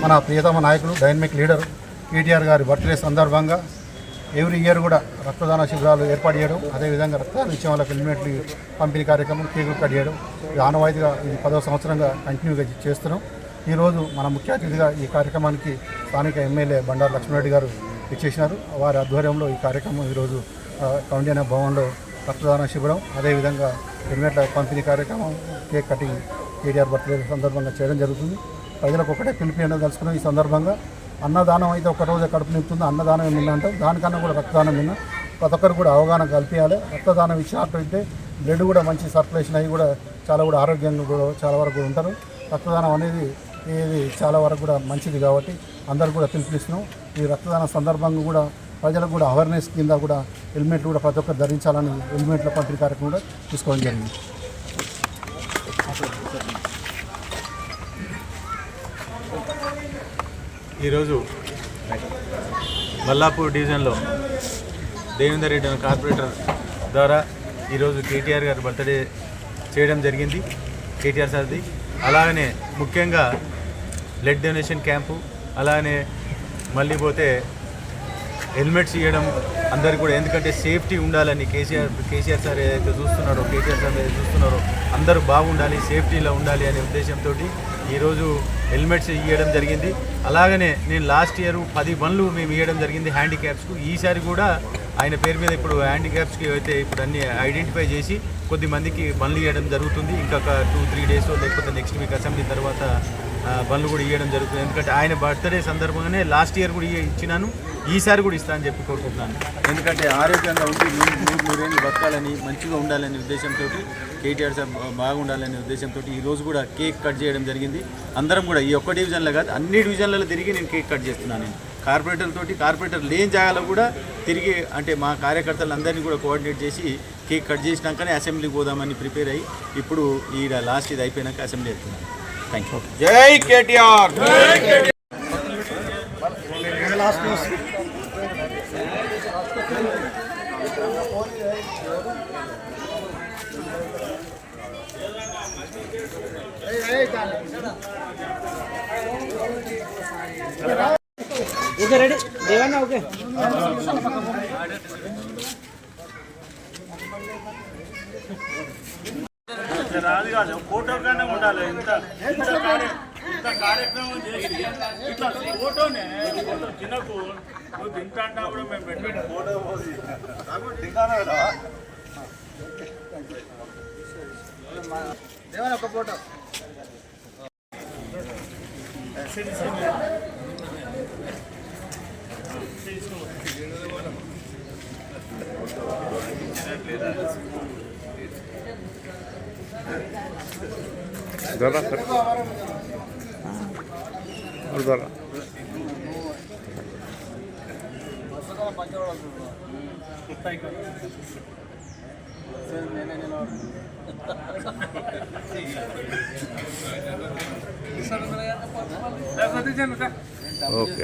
మన ప్రియతమ నాయకులు dynamic leader KTR గారి బర్త్డే సందర్భంగా ఎవ్రీ ఇయర్ కూడా రక్తదాన శిబిరాలు ఏర్పాటు చేయడం, అదేవిధంగా రక్తదానం ఇచ్చే వాళ్ళకి హెల్మెట్లు పంపిణీ కార్యక్రమం కేకులు కట్ చేయడం ఆనవాయితీగా ఇది 10వ సంవత్సరంగా కంటిన్యూగా చేస్తున్నాం. ఈరోజు మన ముఖ్య అతిథిగా ఈ కార్యక్రమానికి స్థానిక ఎమ్మెల్యే బండారు లక్ష్మణరెడ్డి గారు ఇచ్చేసినారు. వారి ఆధ్వర్యంలో ఈ కార్యక్రమం ఈరోజు కౌండిన్య భవన్లో రక్తదాన శిబిరం, అదేవిధంగా హెల్మెట్ల పంపిణీ కార్యక్రమం, కేక్ కటింగ్ కేటీఆర్ బర్త్డే సందర్భంగా చేయడం జరుగుతుంది. ప్రజలకు ఒకటే పిలిపి తెలుసుకున్నాం. ఈ సందర్భంగా అన్నదానం అయితే ఒక రోజు కడుపు నింపుతుంది, అన్నదానం నిన్న అంటాం, దానికన్నా కూడా రక్తదానం నిన్న ప్రతి ఒక్కరు కూడా అవగాహన కల్పించాలి. రక్తదానం ఇచ్చినట్లయితే బ్లడ్ కూడా మంచి సర్క్యులేషన్ అయ్యి కూడా చాలా కూడా ఆరోగ్యంగా కూడా చాలా వరకు ఉంటారు. రక్తదానం అనేది ఇది చాలా వరకు కూడా మంచిది కాబట్టి అందరూ కూడా పిలుపునిస్తున్నాం. ఈ రక్తదానం సందర్భంగా కూడా ప్రజలకు కూడా అవేర్నెస్ కింద కూడా హెల్మెట్లు కూడా ప్రతి ఒక్కరు ధరించాలని హెల్మెట్ల పంపిణీ కార్యక్రమం కూడా తీసుకోవడం జరిగింది. ఈరోజు మల్లాపూర్ డివిజన్లో దేవేందర్ రెడ్డి అనే కార్పొరేటర్ ద్వారా ఈరోజు కేటీఆర్ గారి బర్త్డే చేయడం జరిగింది. కేటీఆర్ సార్ది అలాగనే ముఖ్యంగా బ్లడ్ డొనేషన్ క్యాంపు, అలానే మళ్ళీ పోతే హెల్మెట్స్ ఇవ్వడం అందరికీ కూడా, ఎందుకంటే సేఫ్టీ ఉండాలని కేసీఆర్ సార్ ఏదైతే చూస్తున్నారో, కేటీఆర్ సార్ ఏదైతే చూస్తున్నారో అందరూ బాగుండాలి, సేఫ్టీలో ఉండాలి అనే ఉద్దేశంతో ఈరోజు హెల్మెట్స్ ఇవ్వడం జరిగింది. అలాగనే నేను లాస్ట్ ఇయర్ 10 బండ్లు మేము ఇవ్వడం జరిగింది హ్యాండిక్యాప్స్కు. ఈసారి కూడా ఆయన పేరు మీద ఇప్పుడు హ్యాండిక్యాప్స్కి అయితే ఇప్పుడు అన్ని ఐడెంటిఫై చేసి కొద్ది మందికి బండ్లు ఇవ్వడం జరుగుతుంది. ఇంకొక 2-3 డేస్ లేకపోతే నెక్స్ట్ వీక్ అసెంబ్లీ తర్వాత బండ్లు కూడా ఇవ్వడం జరుగుతుంది. ఎందుకంటే ఆయన బర్త్డే సందర్భంగానే లాస్ట్ ఇయర్ కూడా ఇచ్చినాను, ఈసారి కూడా ఇస్తా అని చెప్పి కోరుకుంటున్నాను. ఎందుకంటే ఆరోగ్యంగా ఉండి 100 బతకాలని, మంచిగా ఉండాలనే ఉద్దేశంతో, కేటీఆర్ సార్ బాగుండాలనే ఉద్దేశంతో ఈరోజు కూడా కేక్ కట్ చేయడం జరిగింది. అందరం కూడా ఈ ఒక్క డివిజన్లో కాదు అన్ని డివిజన్లలో తిరిగి నేను కేక్ కట్ చేస్తున్నాను. నేను కార్పొరేటర్ లేని జాగాలో కూడా తిరిగి, అంటే మా కార్యకర్తలందరినీ కూడా కోఆర్డినేట్ చేసి కేక్ కట్ చేసినాకనే అసెంబ్లీకి పోదామని ప్రిపేర్ అయ్యి ఇప్పుడు ఈ లాస్ట్ ఇది అయిపోయినాక అసెంబ్లీ వెళ్తున్నాను. Thank you. జై కేటీఆర్. ఓకే రెడీ దేవన్నా ఓకే రాదు కాదు ఫోటో కన్నా ఉండాలి. ఇంత కార్యక్రమం చేసి ఇట్లా ఫోటోనే తినకు నువ్వు తింటా కూడా మేము పెట్టాము ఫోటో తింటాను కదా దేవన్నా ఒక ఫోటో जरा सर और जरा ओके